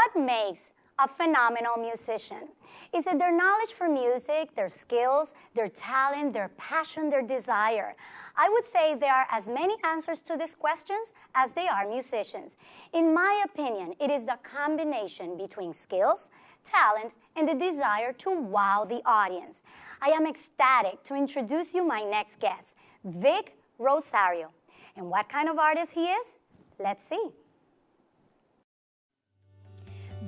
What makes a phenomenal musician? Is it their knowledge for music, their skills, their talent, their passion, their desire? I would say there are as many answers to these questions as they are musicians. In my opinion, it is the combination between skills, talent, and the desire to wow the audience. I am ecstatic to introduce you my next guest, Vic Rosario. And what kind of artist he is? Let's see.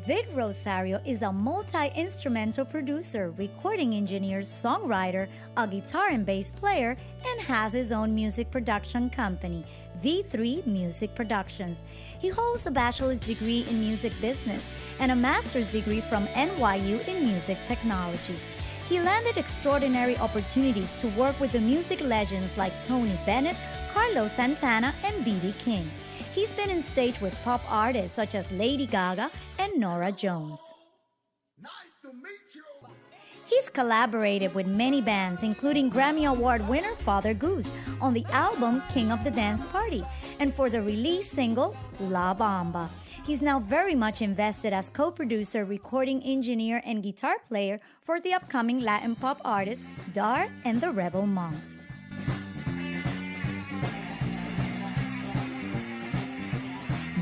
Vic Rosario is a multi-instrumental producer, recording engineer, songwriter, a guitar and bass player, and has his own music production company, V3 Music Productions. He holds a bachelor's degree in music business and a master's degree from NYU in music technology. He landed extraordinary opportunities to work with the music legends like Tony Bennett, Carlos Santana, and B.B. King. He's been on stage with pop artists such as Lady Gaga and Norah Jones. Nice to meet you. He's collaborated with many bands, including Grammy Award winner Father Goose, on the album King of the Dance Party, and for the release single La Bamba. He's now very much invested as co-producer, recording engineer, and guitar player for the upcoming Latin pop artist Dar and the Rebel Monks.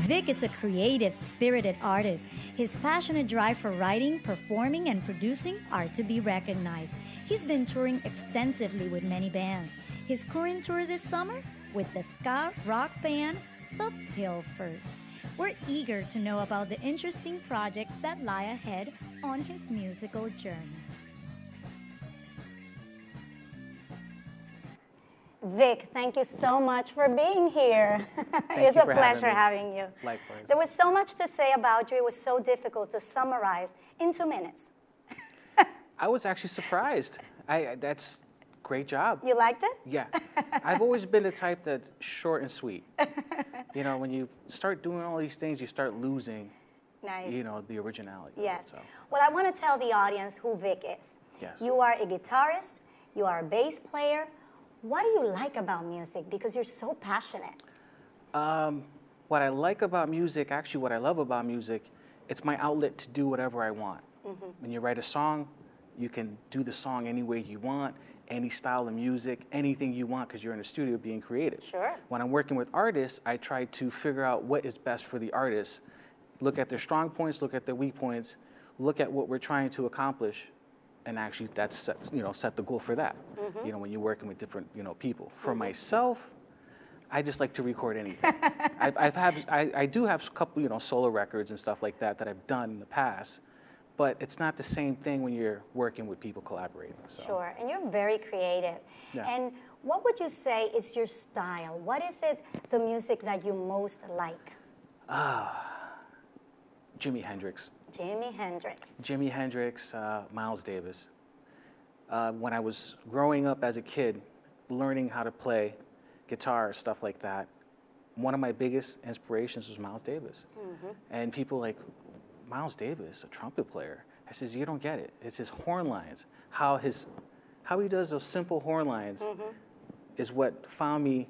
Vic is a creative, spirited artist. His passionate drive for writing, performing, and producing are to be recognized. He's been touring extensively with many bands. His current tour this summer with the ska rock band The Pilfers. We're eager to know about the interesting projects that lie ahead on his musical journey. Vic, thank you so much for being here. It's a pleasure having you. Likewise. There was so much to say about you. It was so difficult to summarize in 2 minutes. I was actually surprised. That's great job. You liked it? Yeah. I've always been the type that's short and sweet. You know, when you start doing all these things, you start losing, the originality. Yes. So. Well, I want to tell the audience who Vic is. Yes. You are a guitarist. You are a bass player. What do you like about music? Because you're so passionate. What I like about music, actually what I love about music, it's my outlet to do whatever I want. Mm-hmm. When you write a song, you can do the song any way you want, any style of music, anything you want, because you're in the studio being creative. Sure. When I'm working with artists, I try to figure out what is best for the artist, look at their strong points, look at their weak points, look at what we're trying to accomplish, and actually that's set the goal for that. Mm-hmm. When you're working with different people. For myself, I just like to record anything. I do have a couple solo records and stuff like that I've done in the past, but it's not the same thing when you're working with people collaborating. So. Sure, and you're very creative. Yeah. And what would you say is your style? What is it, the music that you most like? Jimi Hendrix. Jimi Hendrix, Miles Davis. When I was growing up as a kid, learning how to play guitar, stuff like that, one of my biggest inspirations was Miles Davis. Mm-hmm. And people like, Miles Davis, a trumpet player. I says, you don't get it. It's his horn lines. How he does those simple horn lines is what found me,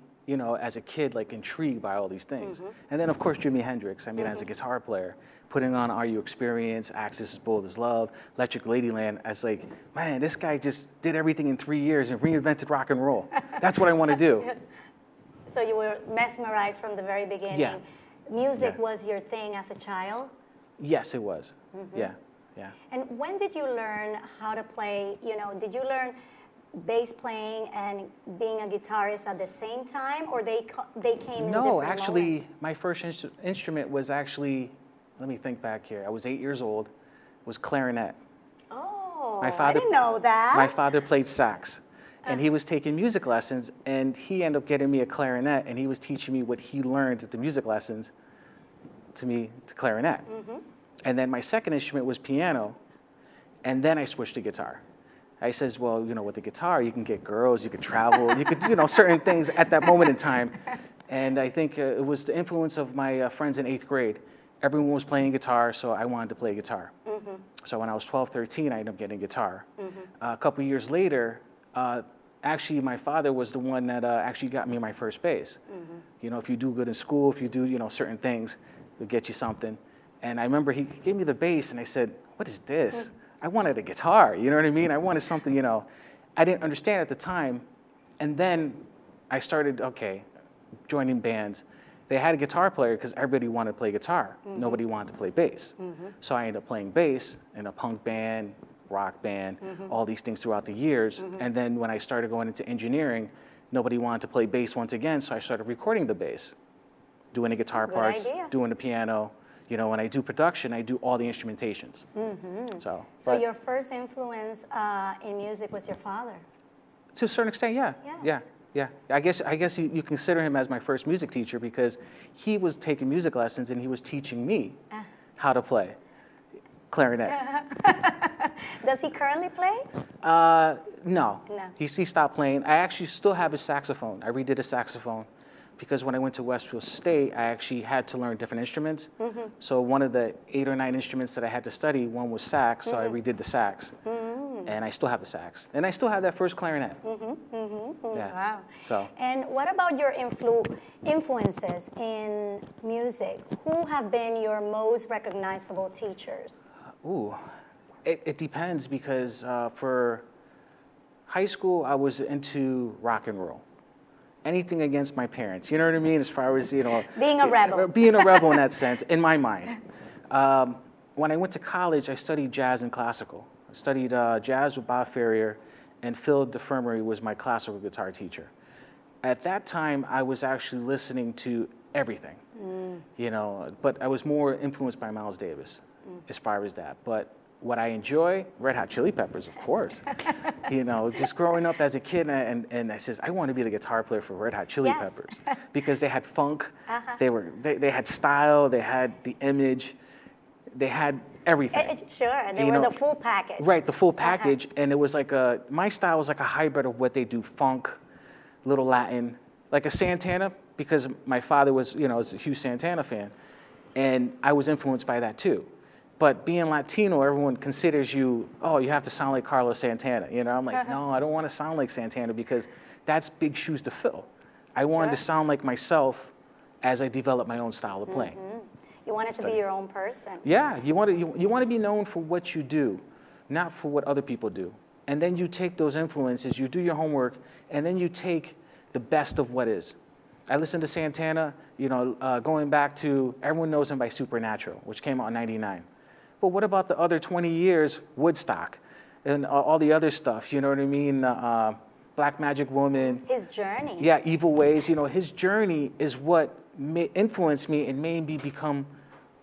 as a kid, like intrigued by all these things. Mm-hmm. And then, of course, Jimi Hendrix. As a guitar player, putting on Are You Experienced, Axis is Bold as Love, Electric Ladyland, I was like, man, this guy just did everything in 3 years and reinvented rock and roll. That's what I want to do. So you were mesmerized from the very beginning. Yeah. Music was your thing as a child? Yes, it was. Mm-hmm. Yeah. And when did you learn how to play, did you learn bass playing and being a guitarist at the same time, or they came in different No, actually, moments? my first instrument was actually, let me think back here. I was 8 years old. Was clarinet. Oh, I didn't know that. My father played sax, and he was taking music lessons, and he ended up getting me a clarinet, and he was teaching me what he learned at the music lessons to clarinet. Mm-hmm. And then my second instrument was piano, and then I switched to guitar. I says, well, with the guitar, you can get girls, you could travel, you could, certain things at that moment in time. And I think it was the influence of my friends in 8th grade. Everyone was playing guitar, so I wanted to play guitar. Mm-hmm. So when I was 12, 13, I ended up getting guitar. Mm-hmm. A couple years later, actually my father was the one that actually got me my first bass. Mm-hmm. If you do good in school, if you do, certain things, it'll get you something. And I remember he gave me the bass, and I said, what is this? I wanted a guitar, you know what I mean? I wanted something, you know, I didn't understand at the time. And then I started, joining bands. They had a guitar player because everybody wanted to play guitar. Nobody wanted to play bass. So I ended up playing bass in a punk band, rock band, all these things throughout the years. And then when I started going into engineering, nobody wanted to play bass once again, so I started recording the bass, doing the guitar parts, doing the piano. You know, when I do production, I do all the instrumentations. So your first influence in music was your father? To a certain extent, yeah. I guess you consider him as my first music teacher because he was taking music lessons and he was teaching me how to play clarinet. Does he currently play? No. He stopped playing. I actually still have his saxophone. I redid his saxophone because when I went to Westfield State, I actually had to learn different instruments. So one of the 8 or 9 instruments that I had to study, one was sax, so I redid the sax. And I still have the sax. And I still have that first clarinet. Wow. So. And what about your influences in music? Who have been your most recognizable teachers? It depends because for high school, I was into rock and roll. Anything against my parents, you know what I mean? As far as, you know. Being a rebel. Being a rebel in that sense, in my mind. When I went to college, I studied jazz and classical. I studied jazz with Bob Ferrier, and Phil DeFermery was my classical guitar teacher. At that time, I was actually listening to everything, you know, but I was more influenced by Miles Davis as far as that. But what I enjoy, Red Hot Chili Peppers, of course. You know, just growing up as a kid, and I says, I want to be the guitar player for Red Hot Chili Peppers because they had funk, they had style, they had the image, they had everything. Sure, they were the full package. Right, the full package, and it was like my style was like a hybrid of what they do, funk, little Latin, like a Santana, because my father was, you know, was a huge Santana fan, and I was influenced by that too. But being Latino, everyone considers you, you have to sound like Carlos Santana. You know, I'm like, no, I don't want to sound like Santana because that's big shoes to fill. I wanted to sound like myself as I developed my own style of playing. You wanted to be your own person. Yeah, you want to be known for what you do, not for what other people do. And then you take those influences, you do your homework, and then you take the best of what is. I listened to Santana, you know, going back to, everyone knows him by Supernatural, which came out in '99. But what about the other 20 years, Woodstock, and all the other stuff, you know what I mean? Black Magic Woman. His journey. Yeah, Evil Ways. You know, his journey is what influenced me and made me become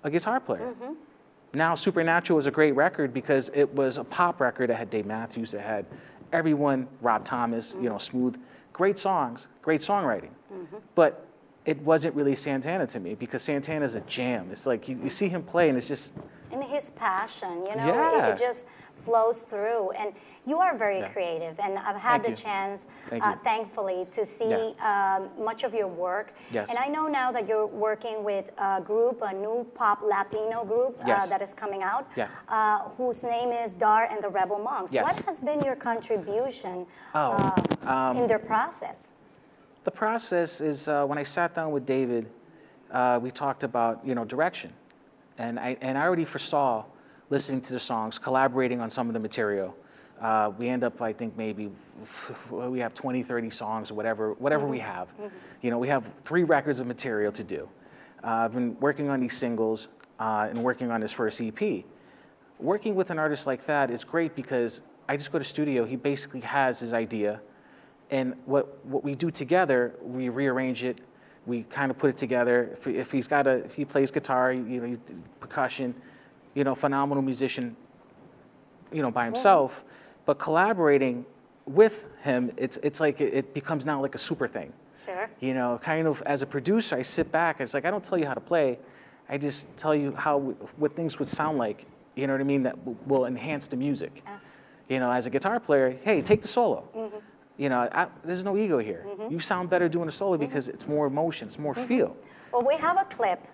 a guitar player. Now, Supernatural was a great record because it was a pop record that had Dave Matthews, that had everyone, Rob Thomas, you know, Smooth. Great songs, great songwriting. But it wasn't really Santana to me because Santana's a jam. It's like you see him play and it's just... And his passion, you know, it just flows through. And you are very creative. And I've had the chance, thankfully, to see much of your work. And I know now that you're working with a group, a new pop Latino group that is coming out, whose name is Dar and the Rebel Monks. What has been your contribution in their process? The process is when I sat down with David, we talked about, you know, direction. And I already foresaw listening to the songs, collaborating on some of the material. We end up, I think, maybe we have 20, 30 songs or whatever we have. You know, we have 3 records of material to do. I've been working on these singles and working on this first EP. Working with an artist like that is great because I just go to studio. He basically has his idea. And what we do together, we rearrange it. We kind of put it together. If he plays guitar, you know, percussion, you know, phenomenal musician, you know, by himself. But collaborating with him, it's like it becomes now like a super thing. Sure. You know, kind of as a producer, I sit back. It's like I don't tell you how to play. I just tell you what things would sound like. You know what I mean? That will enhance the music. You know, as a guitar player, hey, take the solo. You know, there's no ego here. You sound better doing a solo because it's more emotion, it's more feel. Well, we have a clip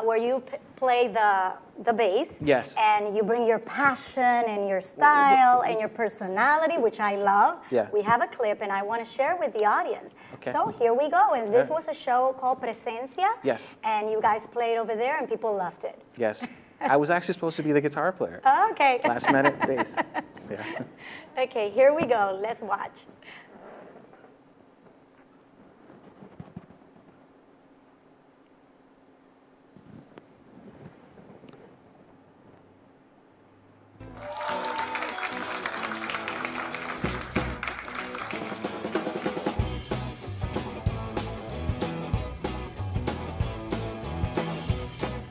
where you play the bass. Yes. And you bring your passion and your style and your personality, which I love. Yeah. We have a clip, and I want to share with the audience. Okay. So here we go. And this was a show called Presencia. Yes. And you guys played over there, and people loved it. Yes. I was actually supposed to be the guitar player. Okay. Last minute bass. Yeah. Okay, here we go. Let's watch.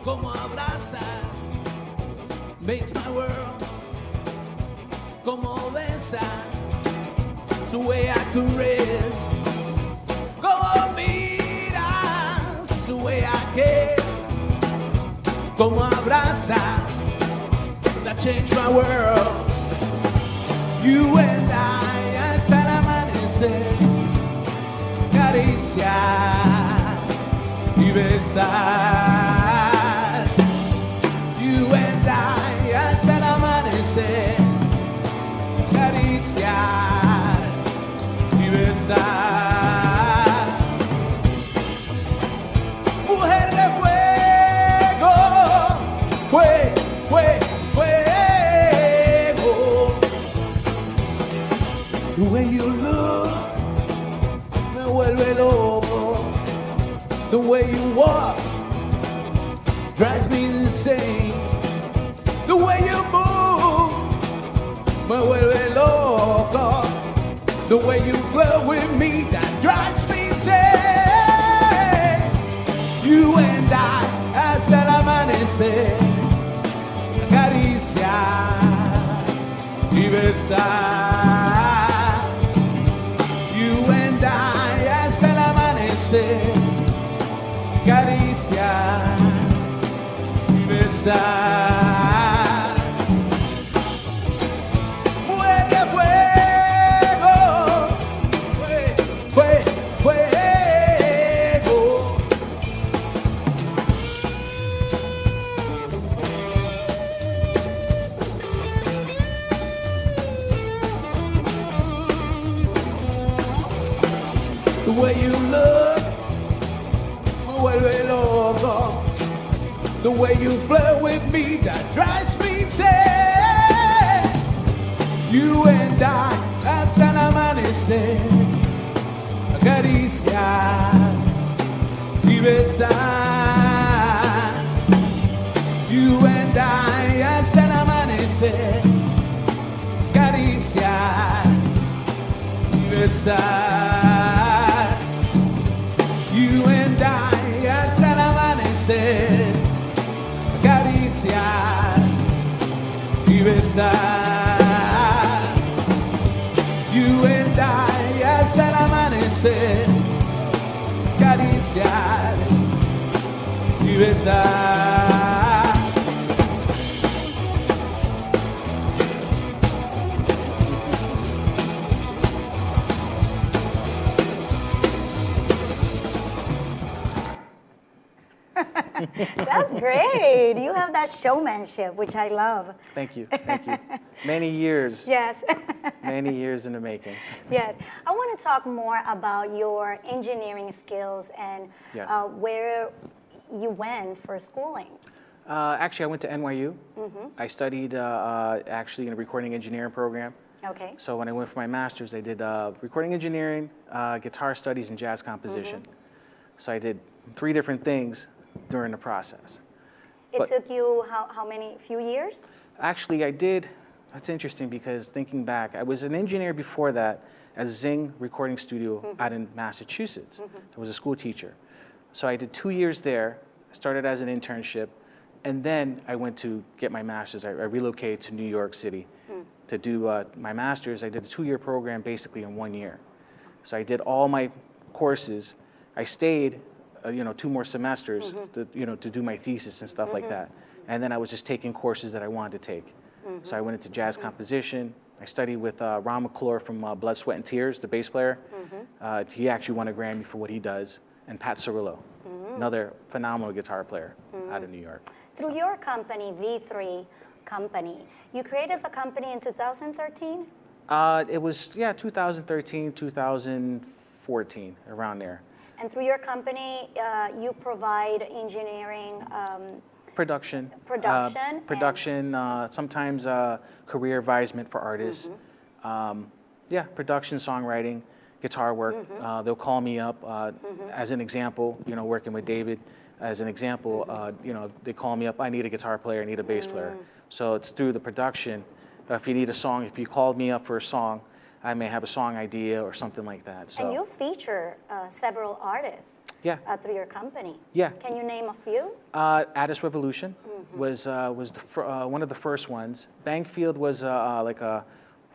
Como abraza, makes my world. Como besa, su way I caress. Como miras, su way I care. Como abraza, that changed my world. You and I hasta el amanecer. Cariciar y besar. You and I hasta el amanecer, cariciar y besar. Mujer de fuego, fuego. The way you look me vuelve loco. The way you walk drives me insane. The way you move me vuelve loco. The way you flirt with me, that drives me insane. You and I hasta el amanecer, acariciar y besar. You and I hasta el amanecer, acariciar y besar. Mujer de fuego, fuego. The way you look me vuelve loco. The way you flirt with me, that drives me insane. You and I hasta el amanecer, acariciar y besar. You and I hasta el amanecer, acariciar y besar. You and I hasta el amanecer, acariciar y besar. You and I hasta el amanecer, acariciar y besar. That's great. You have that showmanship, which I love. Thank you. Thank you. Many years. Yes. Many years in the making. Yes. I want to talk more about your engineering skills and Yes. Where you went for schooling. Actually, I went to NYU. I studied actually in a recording engineering program. Okay. So when I went for my master's, I did recording engineering, guitar studies, and jazz composition. So I did 3 different things during the process. It But- took you how many, few years? Actually, I did. That's interesting because thinking back, I was an engineer before that at Zing Recording Studio out in Massachusetts. I was a school teacher. So I did 2 years there, started as an internship, and then I went to get my master's. I relocated to New York City to do my master's. I did a 2-year program basically in 1 year. So I did all my courses. I stayed 2 more semesters to do my thesis and stuff like that. And then I was just taking courses that I wanted to take. So I went into jazz composition. I studied with Ron McClure from Blood, Sweat, and Tears, the bass player. He actually won a Grammy for what he does, and Pat Cirillo. another phenomenal guitar player out of New York. Through your company, V3 Company, you created the company in 2013? It was, 2013, 2014, around there. And through your company, you provide engineering, Production, sometimes career advisement for artists. Production, songwriting, guitar work. They'll call me up as an example, working with David. As an example, they call me up, I need a guitar player, I need a bass player. So it's through the production. If you need a song, if you called me up for a song, I may have a song idea or something like that. So. And you feature several artists through your company. Yeah. Can you name a few? Addis Revolution was one of the first ones. Bankfield was like a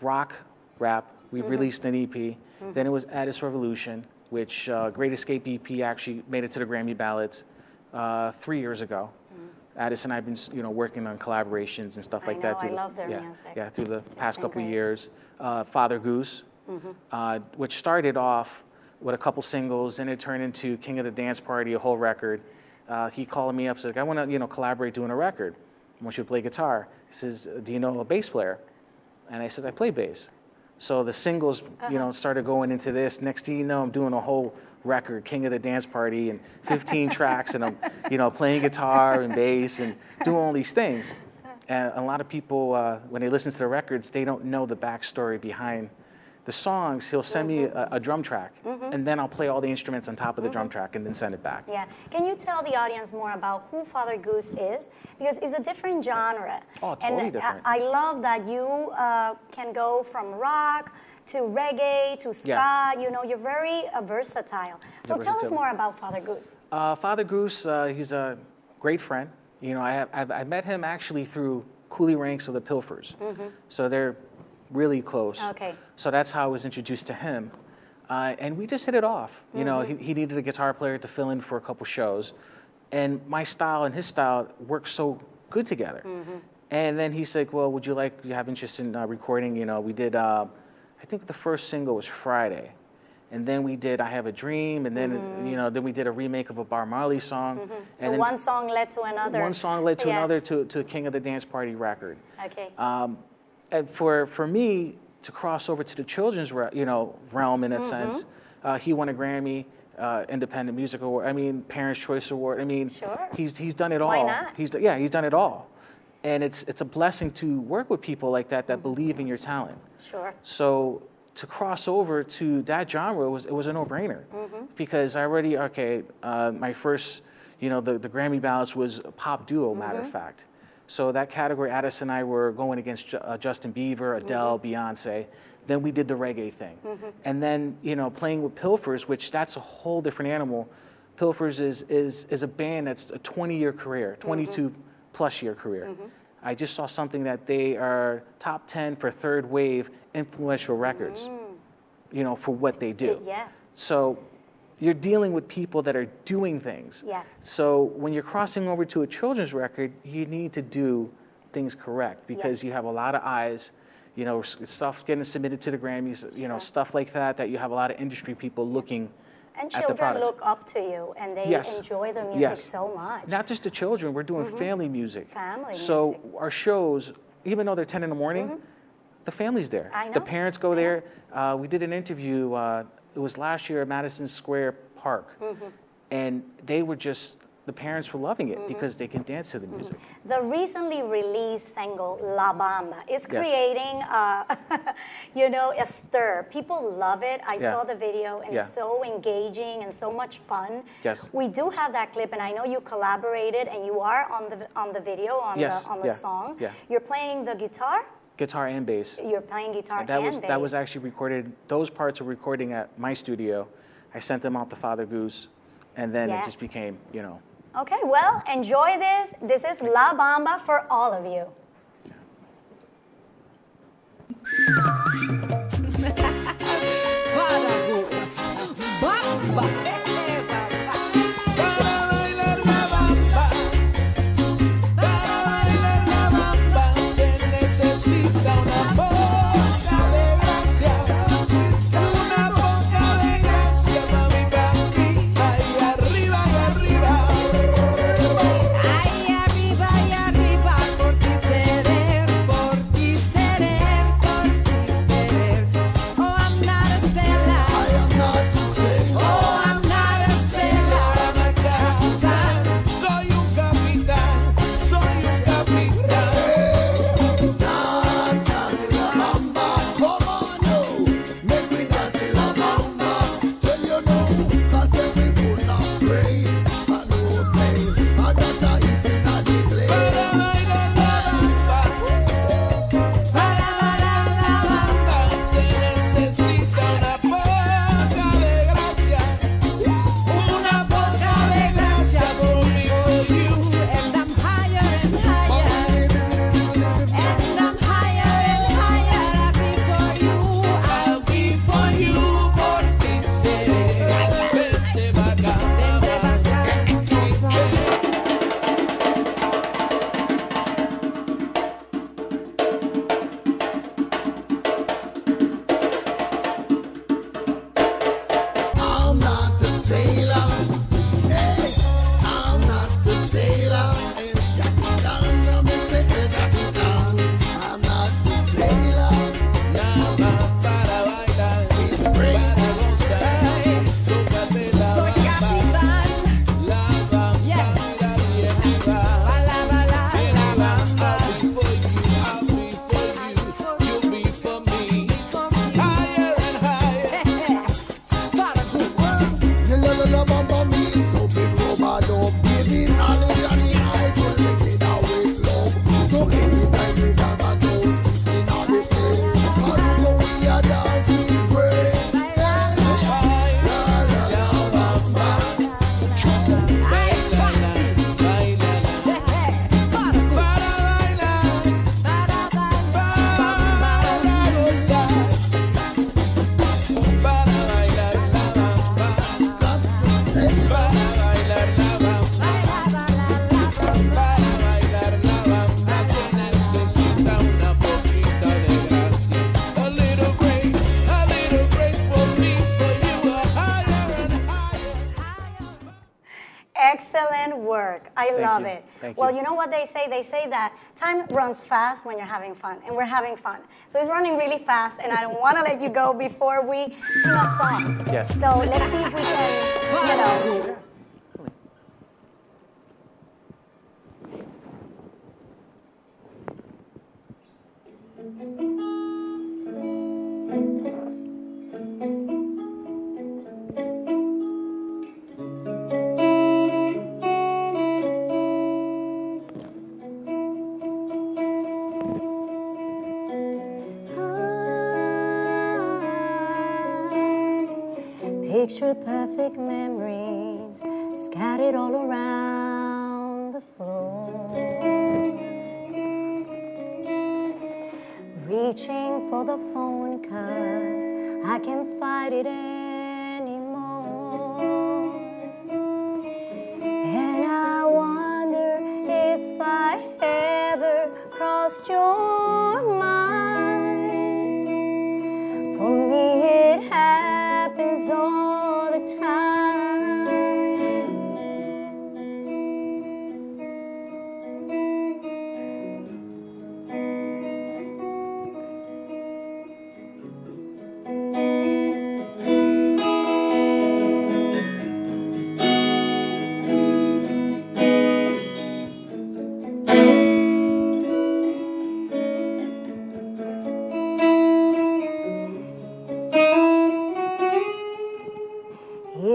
rock rap. We released an EP. Then it was Addis Revolution, which Great Escape EP actually made it to the Grammy ballots 3 years ago. Addis and I have been, working on collaborations and stuff like that. I love their music. Yeah, through the past couple of years. Father Goose, which started off with a couple singles, and it turned into King of the Dance Party, a whole record. He called me up, said, I want to, collaborate doing a record. I want you to play guitar. He says, do you know a bass player? And I said, I play bass. So the singles, started going into this. Next thing you know, I'm doing a whole record, King of the Dance Party, and 15 tracks, and I'm, playing guitar and bass and doing all these things. And a lot of people, when they listen to the records, they don't know the backstory behind the songs. He'll send me a drum track, and then I'll play all the instruments on top of the drum track and then send it back. Yeah. Can you tell the audience more about who Father Goose is? Because it's a different genre. Oh, totally different. I love that you can go from rock to reggae to ska. Yeah. You're very versatile. So tell us more about Father Goose. Father Goose, he's a great friend. I met him actually through Coolie Ranks of the Pilfers. So they're really close. Okay. So that's how I was introduced to him. And we just hit it off. He needed a guitar player to fill in for a couple shows. And my style and his style worked so good together. And then he said, well, would you have interest in recording? We did, I think the first single was Friday. And then we did I Have a Dream, and then, then we did a remake of a Bob Marley song. And so then one song led to another. One song led to another, to a King of the Dance Party record. Okay. And for me to cross over to the children's realm in a sense, he won a Grammy, Independent Music Award. Parents' Choice Award. Sure. He's done it all. Why not? He's done it all, and it's a blessing to work with people like that believe in your talent. Sure. So to cross over to that genre it was a no-brainer because I already my first the Grammy ballots was a pop duo, matter of fact. So that category, Addis and I were going against Justin Bieber, Adele, Beyonce. Then we did the reggae thing. And then, playing with Pilfers, which that's a whole different animal. Pilfers is a band that's a 20-year career, 22-plus-year career. I just saw something that they are top 10 for third wave influential records, for what they do. Yes. So you're dealing with people that are doing things. Yes. So when you're crossing over to a children's record, you need to do things correct because you have a lot of eyes, stuff getting submitted to the Grammys, stuff like that you have a lot of industry people looking and at the product. Children look up to you, and they enjoy the music so much. Not just the children, we're doing family music. Family so music. Our shows, even though they're 10 in the morning, the family's there. I know. The parents go there. We did an interview, it was last year at Madison Square Park, and the parents were loving it because they can dance to the music. The recently released single La Bamba is creating, a stir. People love it. I saw the video, and it's so engaging and so much fun. Yes. We do have that clip, and I know you collaborated, and you are on the video on the song. Yeah. You're playing the guitar. Guitar and bass. You're playing guitar and bass. That was actually recorded. Those parts were recording at my studio. I sent them out to Father Goose, and then it just became, Okay, well, enjoy this. This is La Bamba for all of you. Arriba, I love you. it. Thank Well, you. you know what they say? They say that time runs fast when you're having fun, and we're having fun. So it's running really fast, and I don't want to let you go before we sing a song. Yes. So let's see if we can, you know. Picture perfect memories scattered all around the floor. Reaching for the phone 'cause I can't fight it anymore. And I wonder if I ever crossed your mind. For me it happens all the time.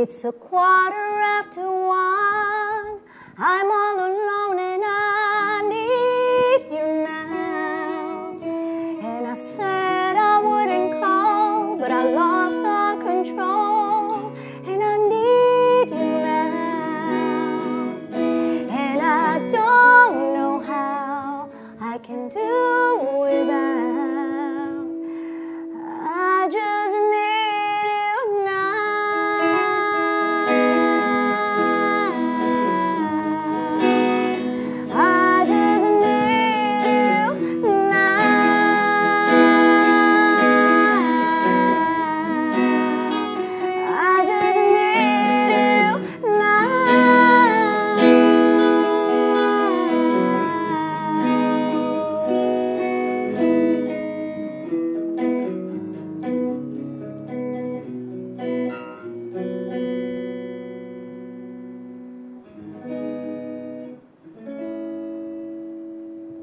It's 1:15. I'm all alone and I need you now. And I said I wouldn't call, but I lost all control. And I need you now. And I don't know how I can do without. I just need you now. I just need you now. I just need you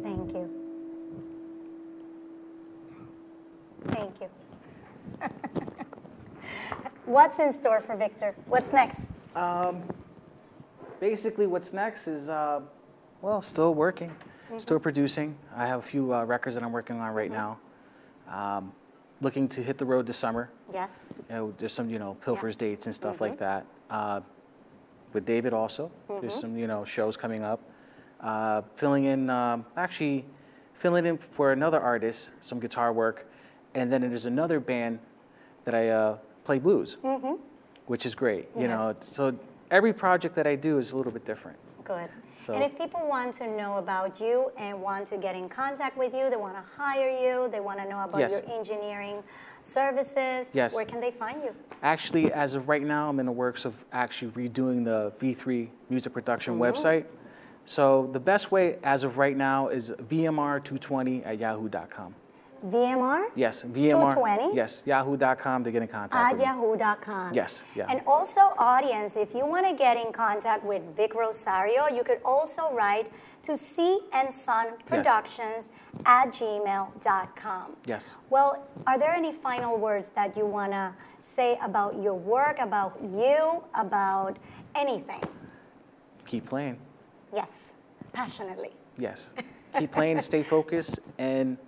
Thank you. Thank you. What's in store for Victor? What's next? Basically, what's next is, well, still working, still producing. I have a few records that I'm working on right now. Looking to hit the road this summer. Yes. You know, there's some, Pilfer's dates and stuff like that. With David also, there's some, shows coming up. Filling in for another artist, some guitar work. And then there's another band that I play blues, which is great. You know, so every project that I do is a little bit different. Good. So, and if people want to know about you and want to get in contact with you, they want to hire you, they want to know about your engineering services, where can they find you? Actually, as of right now, I'm in the works of actually redoing the V3 music production website. So the best way as of right now is vmr220@yahoo.com. VMR? Yes, VMR. 220? Yes, yahoo.com to get in contact with me. Yahoo.com. Yes, yeah. And also, audience, if you want to get in contact with Vic Rosario, you could also write to candsunproductions@gmail.com. Yes. Well, are there any final words that you want to say about your work, about you, about anything? Keep playing. Yes, passionately. Yes. Keep playing and stay focused and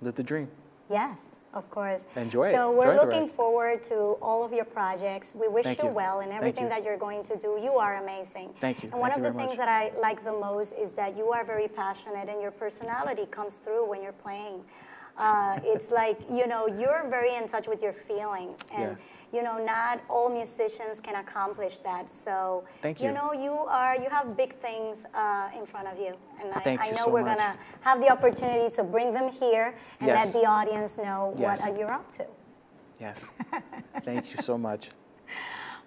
live the dream. Yes, of course. Enjoy it. So we're Enjoy the looking ride. forward to all of your projects. We wish Thank you you. well in Thank everything you. that you're going to do. You are amazing. Thank you. And one Thank of you the very things much. that I like the most is that you are very passionate and your personality comes through when you're playing. It's like, you're very in touch with your feelings. And, not all musicians can accomplish that. So, Thank you. you have big things in front of you. And Thank I you know so we're much. going to have the opportunity to bring them here and Yes. let the audience know Yes. what you're up to. Yes. Thank you so much.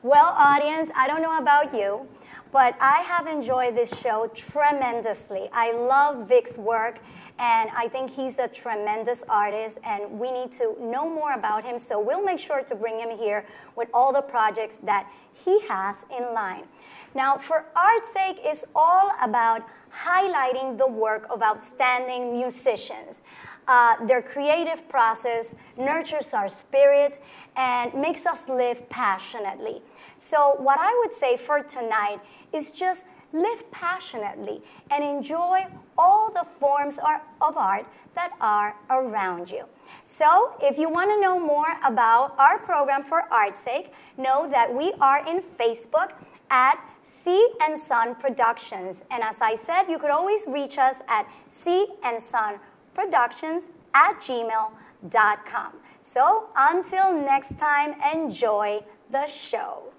Well, audience, I don't know about you, But I have enjoyed this show tremendously. I love Vic's work, and I think he's a tremendous artist, and we need to know more about him. So we'll make sure to bring him here with all the projects that he has in line. Now, For Art's Sake is all about highlighting the work of outstanding musicians. Their creative process nurtures our spirit and makes us live passionately. So what I would say for tonight is just live passionately and enjoy all the forms of art that are around you. So if you want to know more about our program For Art's Sake, know that we are in Facebook at Sea and Sun Productions. And as I said, you could always reach us at seaandsunproductions@gmail.com. So until next time, enjoy the show.